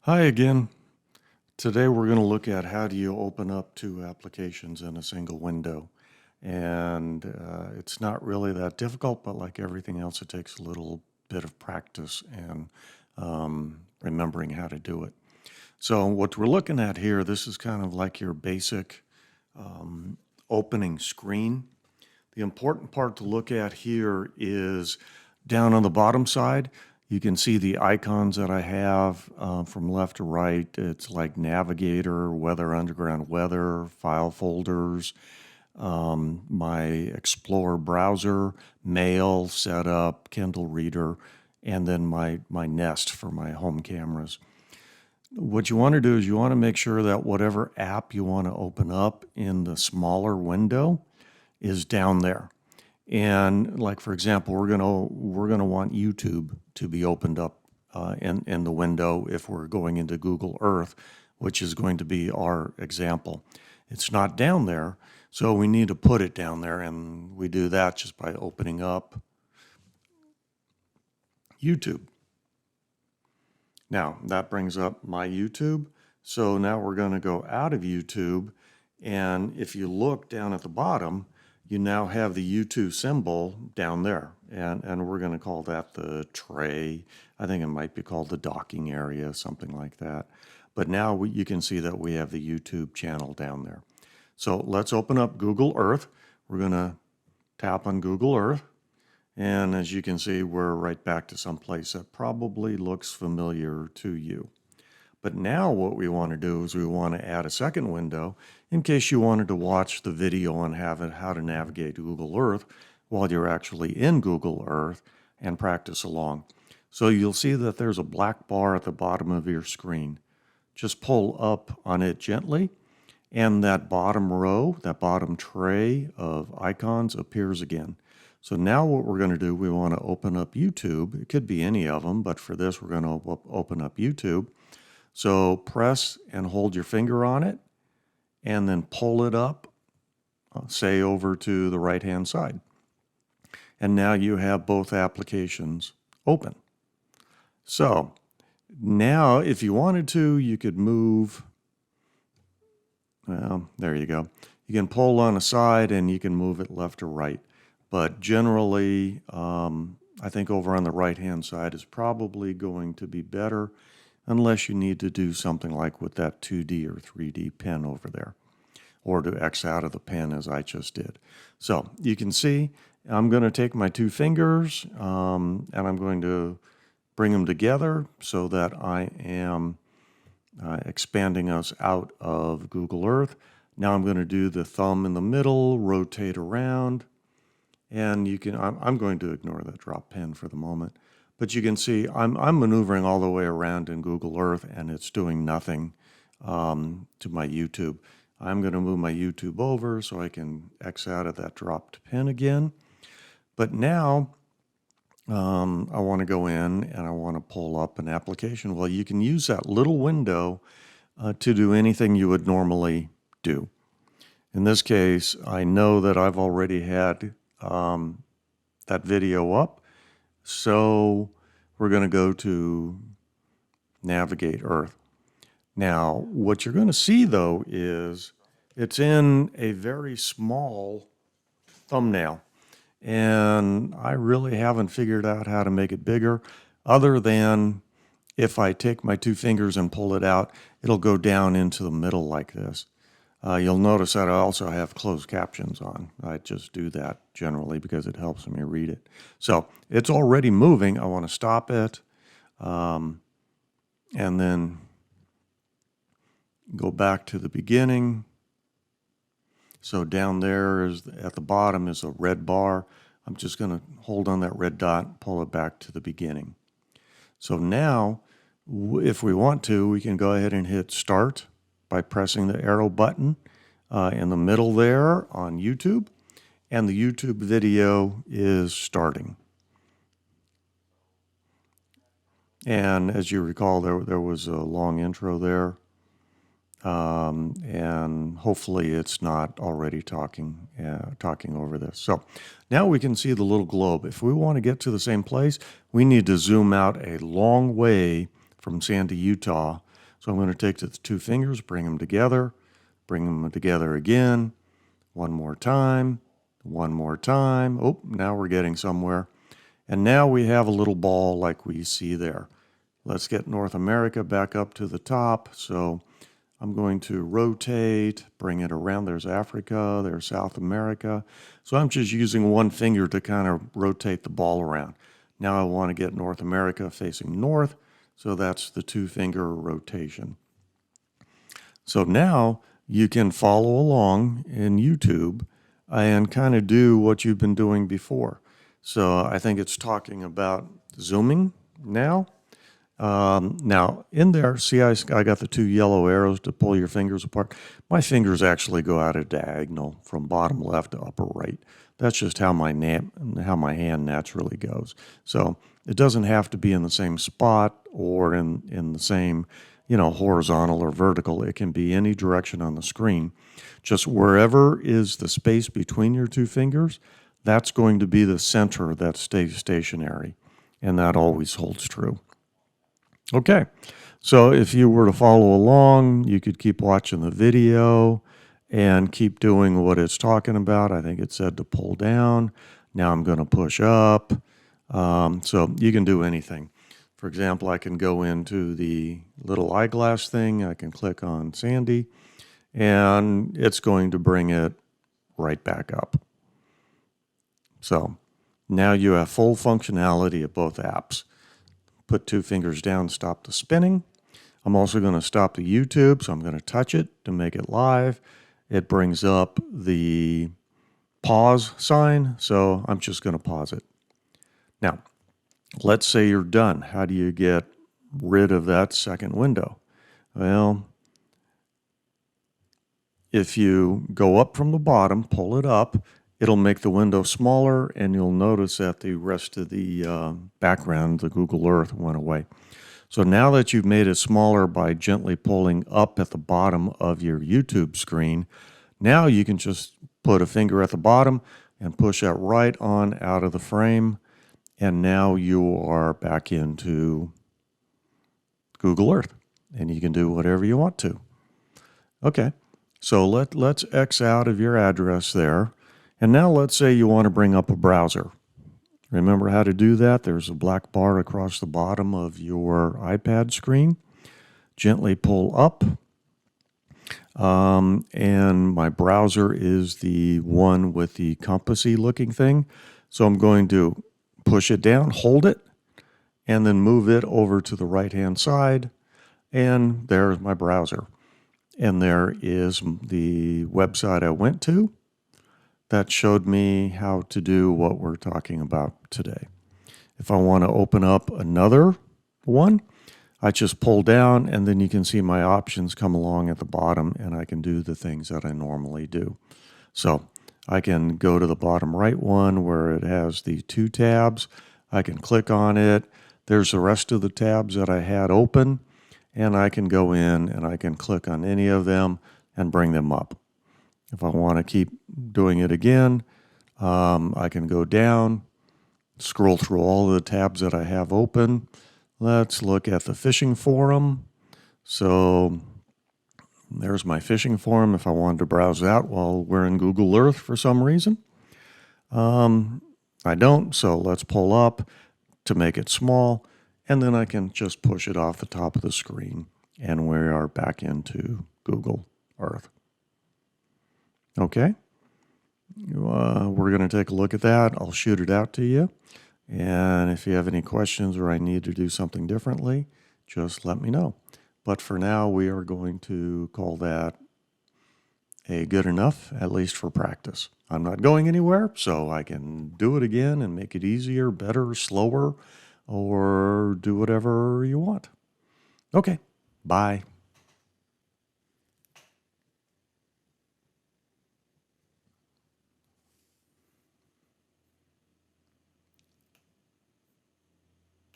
Hi again. Today we're going to look at how do you open up two applications in a single window. And it's not really that difficult, but like everything else, it takes a little bit of practice and remembering how to do it. So what we're looking at here, this is kind of like your basic opening screen. The important part to look at here is down on the bottom side. You can see the icons that I have from left to right. It's like Navigator, Weather, Underground Weather, File Folders, my Explorer browser, Mail, Setup, Kindle Reader, and then my Nest for my home cameras. What you want to do is you want to make sure that whatever app you want to open up in the smaller window is down there. And like, for example, we're gonna want YouTube to be opened up in the window if we're going into Google Earth, which is going to be our example. It's not down there, so we need to put it down there, and we do that just by opening up YouTube. Now, that brings up my YouTube. So now we're going to go out of YouTube, and if you look down at the bottom, you now have the YouTube symbol down there, and we're going to call that the tray. I think it might be called the docking area, something like that. But now you can see that we have the YouTube channel down there. So let's open up Google Earth. We're going to tap on Google Earth, and as you can see, we're right back to some place that probably looks familiar to you. But now what we want to do is we want to add a second window in case you wanted to watch the video on how to navigate Google Earth while you're actually in Google Earth and practice along. So you'll see that there's a black bar at the bottom of your screen. Just pull up on it gently, and that bottom row, that bottom tray of icons appears again. So now what we're going to do, we want to open up YouTube. It could be any of them, but for this we're going to open up YouTube. So press and hold your finger on it and then pull it up, say over to the right-hand side. And now you have both applications open. So now if you wanted to, you could move, well, there you go. You can pull on a side and you can move it left or right. But generally, I think over on the right-hand side is probably going to be better, unless you need to do something like with that 2D or 3D pen over there, or to X out of the pen as I just did. So you can see I'm going to take my two fingers and I'm going to bring them together so that I am expanding us out of Google Earth. Now I'm going to do the thumb in the middle, rotate around, and you can, I'm going to ignore that drop pen for the moment. But you can see I'm maneuvering all the way around in Google Earth, and it's doing nothing to my YouTube. I'm going to move my YouTube over so I can X out of that dropped pin again. But now I want to go in and I want to pull up an application. Well, you can use that little window to do anything you would normally do. In this case, I know that I've already had that video up. So we're going to go to Navigate Earth. Now, what you're going to see, though, is it's in a very small thumbnail. And I really haven't figured out how to make it bigger, other than if I take my two fingers and pull it out, it'll go down into the middle like this. You'll notice that I also have closed captions on. I just do that generally because it helps me read it. So it's already moving. I want to stop it and then go back to the beginning. So down there is at the bottom is a red bar. I'm just going to hold on that red dot, pull it back to the beginning. So now, if we want to, we can go ahead and hit start by pressing the arrow button in the middle there on YouTube, and the YouTube video is starting. And as you recall, there was a long intro there, and hopefully it's not already talking over this. So now we can see the little globe. If we want to get to the same place, we need to zoom out a long way from Sandy, Utah, So I'm going to take the two fingers, bring them together again, one more time. Oh, now we're getting somewhere. And now we have a little ball like we see there. Let's get North America back up to the top. So I'm going to rotate, bring it around. There's Africa, there's South America. So I'm just using one finger to kind of rotate the ball around. Now I want to get North America facing north. So that's the two-finger rotation. So now you can follow along in YouTube and kind of do what you've been doing before. So I think it's talking about zooming now. Now in there, see I got the two yellow arrows to pull your fingers apart. My fingers actually go out a diagonal from bottom left to upper right. That's just how my hand naturally goes. So it doesn't have to be in the same spot or in the same, horizontal or vertical. It can be any direction on the screen. Just wherever is the space between your two fingers, that's going to be the center that stays stationary. And that always holds true. Okay, so if you were to follow along, you could keep watching the video and keep doing what it's talking about. I think it said to pull down. Now I'm going to push up. So you can do anything. For example, I can go into the little eyeglass thing. I can click on Sandy, and it's going to bring it right back up. So now you have full functionality of both apps. Put two fingers down, stop the spinning. I'm also going to stop the YouTube, so I'm going to touch it to make it live. It brings up the pause sign, so I'm just going to pause it. Now, let's say you're done. How do you get rid of that second window? Well, if you go up from the bottom, pull it up, it'll make the window smaller, and you'll notice that the rest of the background, the Google Earth, went away. So now that you've made it smaller by gently pulling up at the bottom of your YouTube screen, now you can just put a finger at the bottom and push that right on out of the frame, and now you are back into Google Earth, and you can do whatever you want to. Okay, so let's X out of your address there. And now let's say you want to bring up a browser. Remember how to do that? There's a black bar across the bottom of your iPad screen. Gently pull up. And my browser is the one with the compassy looking thing. So I'm going to push it down, hold it, and then move it over to the right-hand side. And there's my browser. And there is the website I went to. That showed me how to do what we're talking about today. If I want to open up another one, I just pull down, and then you can see my options come along at the bottom, and I can do the things that I normally do. So I can go to the bottom right one where it has the two tabs. I can click on it. There's the rest of the tabs that I had open, and I can go in and I can click on any of them and bring them up. If I want to keep doing it again, I can go down, scroll through all of the tabs that I have open. Let's look at the fishing forum. So there's my fishing forum if I wanted to browse that while we're in Google Earth for some reason. I don't, so let's pull up to make it small, and then I can just push it off the top of the screen, and we are back into Google Earth. Okay, we're going to take a look at that. I'll shoot it out to you. And if you have any questions or I need to do something differently, just let me know. But for now, we are going to call that a good enough, at least for practice. I'm not going anywhere, so I can do it again and make it easier, better, slower, or do whatever you want. Okay, bye.